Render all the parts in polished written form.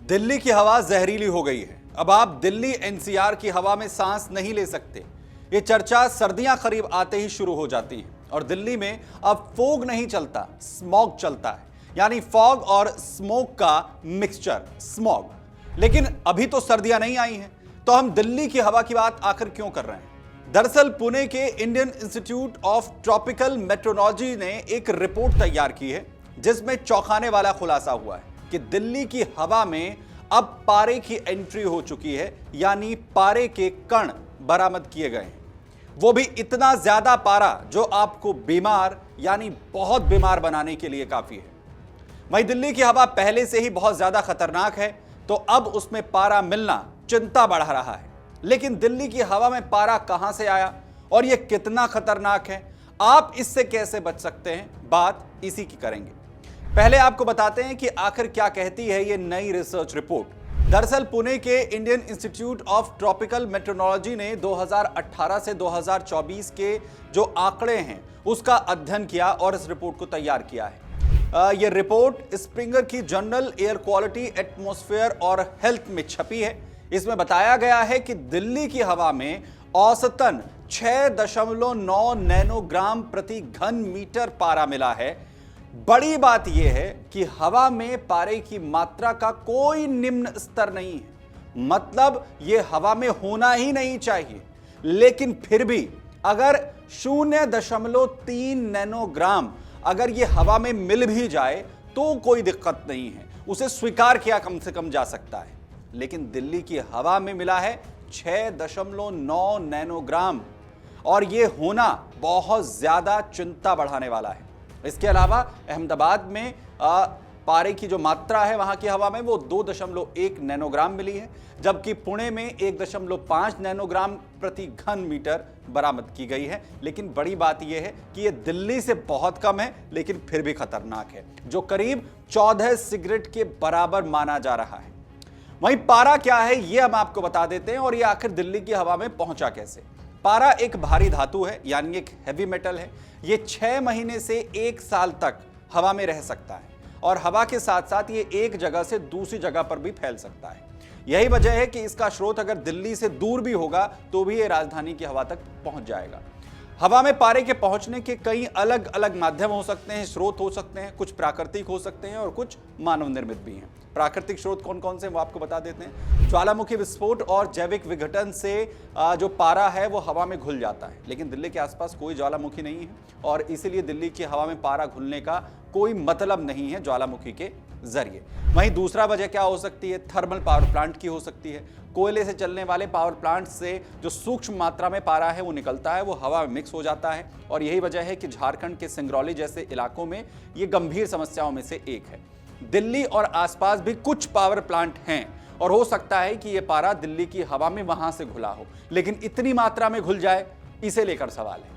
दिल्ली की हवा जहरीली हो गई है। अब आप दिल्ली एनसीआर की हवा में सांस नहीं ले सकते। ये चर्चा सर्दियां करीब आते ही शुरू हो जाती है और दिल्ली में अब फोग नहीं चलता, स्मॉग चलता है, यानी फॉग और स्मोक का मिक्सचर स्मॉग। लेकिन अभी तो सर्दियां नहीं आई हैं, तो हम दिल्ली की हवा की बात आखिर क्यों कर रहे हैं? दरअसल पुणे के Indian institute of tropical metrology ने एक रिपोर्ट तैयार की है जिसमें चौंकाने वाला खुलासा हुआ है कि दिल्ली की हवा में अब पारे की एंट्री हो चुकी है, यानी पारे के कण बरामद किए गए हैं। वो भी इतना ज्यादा पारा जो आपको बीमार यानी बहुत बीमार बनाने के लिए काफी है। वहीं दिल्ली की हवा पहले से ही बहुत ज्यादा खतरनाक है, तो अब उसमें पारा मिलना चिंता बढ़ा रहा है। लेकिन दिल्ली की हवा में पारा कहां से आया और यह कितना खतरनाक है, आप इससे कैसे बच सकते हैं, बात इसी की करेंगे। पहले आपको बताते हैं कि आखिर क्या कहती है यह नई रिसर्च रिपोर्ट। दरअसल पुणे के Indian institute of tropical metrology ने 2018 से 2024 के जो आंकड़े हैं उसका अध्ययन किया और इस रिपोर्ट को तैयार किया है। यह रिपोर्ट स्प्रिंगर की जर्नल एयर क्वालिटी, एटमॉस्फेयर और हेल्थ में छपी है। इसमें बताया गया है कि दिल्ली की हवा में औसतन 6.9 नैनोग्राम प्रति घन मीटर पारा मिला है। बड़ी बात यह है कि हवा में पारे की मात्रा का कोई निम्न स्तर नहीं है, मतलब यह हवा में होना ही नहीं चाहिए। लेकिन फिर भी अगर 0.3 नैनोग्राम अगर यह हवा में मिल भी जाए तो कोई दिक्कत नहीं है, उसे स्वीकार किया कम से कम जा सकता है। लेकिन दिल्ली की हवा में मिला है 6.9 नैनोग्राम और यह होना बहुत ज्यादा चिंता बढ़ाने वाला है। इसके अलावा अहमदाबाद में पारे की जो मात्रा है वहां की हवा में वो 2.1 नैनोग्राम मिली है, जबकि पुणे में 1.5 नैनोग्राम प्रति घन मीटर बरामद की गई है। लेकिन बड़ी बात यह है कि यह दिल्ली से बहुत कम है, लेकिन फिर भी खतरनाक है, जो करीब 14 सिगरेट के बराबर माना जा रहा है। वहीं पारा क्या है यह हम आपको बता देते हैं और यह आखिर दिल्ली की हवा में पहुंचा कैसे। पारा एक भारी धातु है, यानी एक हैवी मेटल है। यह 6 महीने से 1 साल तक हवा में रह सकता है और हवा के साथ साथ ये एक जगह से दूसरी जगह पर भी फैल सकता है। यही वजह है कि इसका स्रोत अगर दिल्ली से दूर भी होगा तो भी ये राजधानी की हवा तक पहुंच जाएगा। हवा में पारे के पहुंचने के कई अलग अलग माध्यम हो सकते हैं, स्रोत हो सकते हैं, कुछ प्राकृतिक हो सकते हैं और कुछ मानव निर्मित भी हैं। प्राकृतिक स्रोत कौन कौन से वो आपको बता देते हैं। ज्वालामुखी विस्फोट और जैविक विघटन से जो पारा है वो हवा में घुल जाता है, लेकिन दिल्ली के आसपास कोई ज्वालामुखी नहीं है और इसीलिए दिल्ली की हवा में पारा घुलने का कोई मतलब नहीं है ज्वालामुखी के जरिए। वहीं दूसरा वजह क्या हो सकती है, थर्मल पावर प्लांट की हो सकती है। कोयले से चलने वाले पावर प्लांट से जो सूक्ष्म मात्रा में पारा है वो निकलता है, वो हवा में मिक्स हो जाता है और यही वजह है कि झारखंड के सिंगरौली जैसे इलाकों में ये गंभीर समस्याओं में से एक है। दिल्ली और आसपास भी कुछ पावर प्लांट हैं और हो सकता है कि ये पारा दिल्ली की हवा में वहां से घुला हो, लेकिन इतनी मात्रा में घुल जाए, इसे लेकर सवाल है।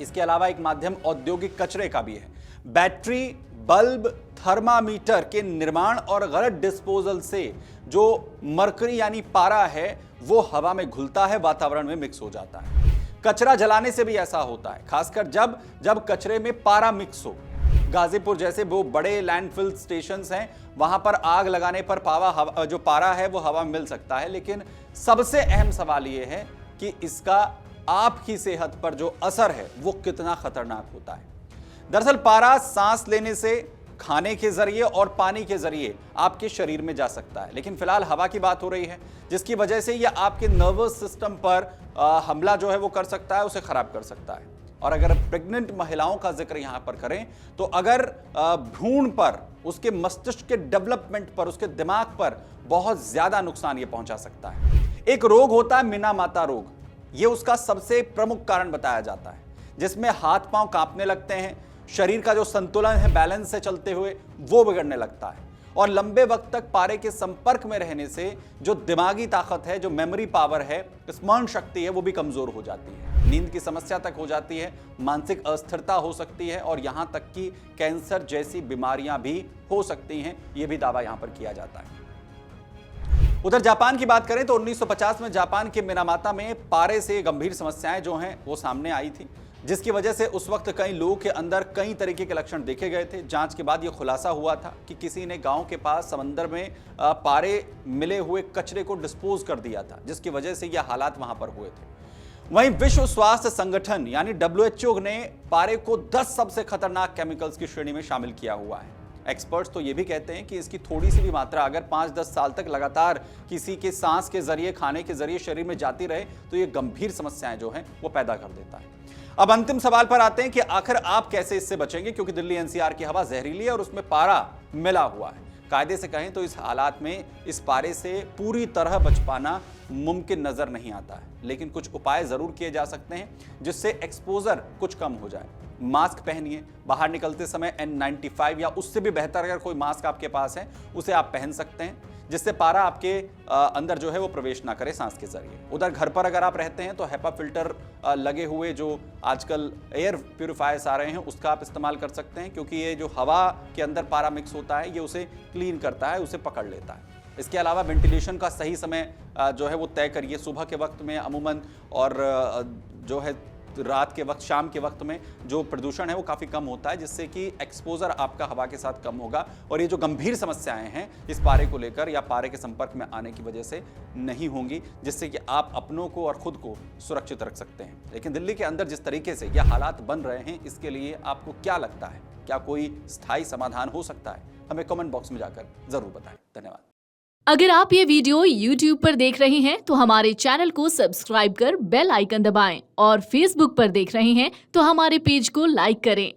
इसके अलावा एक माध्यम औद्योगिक कचरे का भी है। बैटरी, बल्ब, थर्मामीटर के निर्माण और गलत डिस्पोजल से जो मरकरी यानी पारा है वो हवा में घुलता है, वातावरण में मिक्स हो जाता है। कचरा जलाने से भी ऐसा होता है, खासकर जब कचरे में पारा मिक्स हो। गाजीपुर जैसे वो बड़े लैंडफिल स्टेशंस हैं, वहां पर आग लगाने पर जो पारा है वो हवा में मिल सकता है। लेकिन सबसे अहम सवाल ये है कि इसका आपकी सेहत पर जो असर है वो कितना खतरनाक होता है। दरअसल पारा सांस लेने से, खाने के जरिए और पानी के जरिए आपके शरीर में जा सकता है, लेकिन फिलहाल हवा की बात हो रही है जिसकी वजह से यह आपके नर्वस सिस्टम पर हमला जो है वो कर सकता है, उसे खराब कर सकता है। और अगर प्रेग्नेंट महिलाओं का जिक्र यहां पर करें तो अगर भ्रूण पर, उसके मस्तिष्क के डेवलपमेंट पर, उसके दिमाग पर बहुत ज्यादा नुकसान ये पहुंचा सकता है। एक रोग होता है मिनामाता रोग, ये उसका सबसे प्रमुख कारण बताया जाता है, जिसमें हाथ पांव कांपने लगते हैं, शरीर का जो संतुलन है बैलेंस से चलते हुए वो बिगड़ने लगता है और लंबे वक्त तक पारे के संपर्क में रहने से जो दिमागी ताकत है, जो मेमोरी पावर है, स्मरण शक्ति है, वो भी कमजोर हो जाती है। नींद की समस्या तक हो जाती है, मानसिक अस्थिरता हो सकती है और यहां तक कि कैंसर जैसी बीमारियां भी हो सकती हैं, ये भी दावा यहां पर किया जाता है। उधर जापान की बात करें तो 1950 में जापान के मिनामाता में पारे से गंभीर समस्याएं जो हैं वो सामने आई थी। जिसकी वजह से उस वक्त कई लोगों के अंदर कई तरीके के लक्षण देखे गए थे। जांच के बाद यह खुलासा हुआ था कि किसी ने गांव के पास समंदर में पारे मिले हुए कचरे को डिस्पोज कर दिया था, जिसकी वजह से यह हालात वहां पर हुए थे। वहीं विश्व स्वास्थ्य संगठन यानी WHO ने पारे को 10 सबसे खतरनाक केमिकल्स की श्रेणी में शामिल किया हुआ है। एक्सपर्ट्स तो ये भी कहते हैं कि इसकी थोड़ी सी भी मात्रा अगर 5-10 साल तक लगातार किसी के सांस के जरिए, खाने के जरिए शरीर में जाती रहे तो ये गंभीर समस्याएं जो हैं वो पैदा कर देता है। अब अंतिम सवाल पर आते हैं कि आखिर आप कैसे इससे बचेंगे, क्योंकि दिल्ली NCR की हवा जहरीली है और उसमें पारा मिला हुआ है। कायदे से कहें तो इस हालात में इस पारे से पूरी तरह बच पाना मुमकिन नजर नहीं आता है, लेकिन कुछ उपाय जरूर किए जा सकते हैं जिससे एक्सपोजर कुछ कम हो जाए। मास्क पहनिए, बाहर निकलते समय N95 या उससे भी बेहतर अगर कोई मास्क आपके पास है उसे आप पहन सकते हैं, जिससे पारा आपके अंदर जो है वो प्रवेश ना करे सांस के जरिए। उधर घर पर अगर आप रहते हैं तो HEPA फिल्टर लगे हुए जो आजकल एयर प्यूरिफायर्स आ रहे हैं उसका आप इस्तेमाल कर सकते हैं, क्योंकि ये जो हवा के अंदर पारा मिक्स होता है ये उसे क्लीन करता है, उसे पकड़ लेता है। इसके अलावा वेंटिलेशन का सही समय जो है वो तय करिए। सुबह के वक्त में अमूमन और जो है रात के वक्त, शाम के वक्त में जो प्रदूषण है वो काफ़ी कम होता है, जिससे कि एक्सपोजर आपका हवा के साथ कम होगा और ये जो गंभीर समस्याएं हैं इस पारे को लेकर या पारे के संपर्क में आने की वजह से नहीं होंगी, जिससे कि आप अपनों को और खुद को सुरक्षित रख सकते हैं। लेकिन दिल्ली के अंदर जिस तरीके से यह हालात बन रहे हैं, इसके लिए आपको क्या लगता है? क्या कोई स्थायी समाधान हो सकता है? हमें कमेंट बॉक्स में जाकर जरूर बताएं। धन्यवाद। अगर आप ये वीडियो YouTube पर देख रहे हैं तो हमारे चैनल को सब्सक्राइब कर बेल आइकन दबाएं और Facebook पर देख रहे हैं तो हमारे पेज को लाइक करें।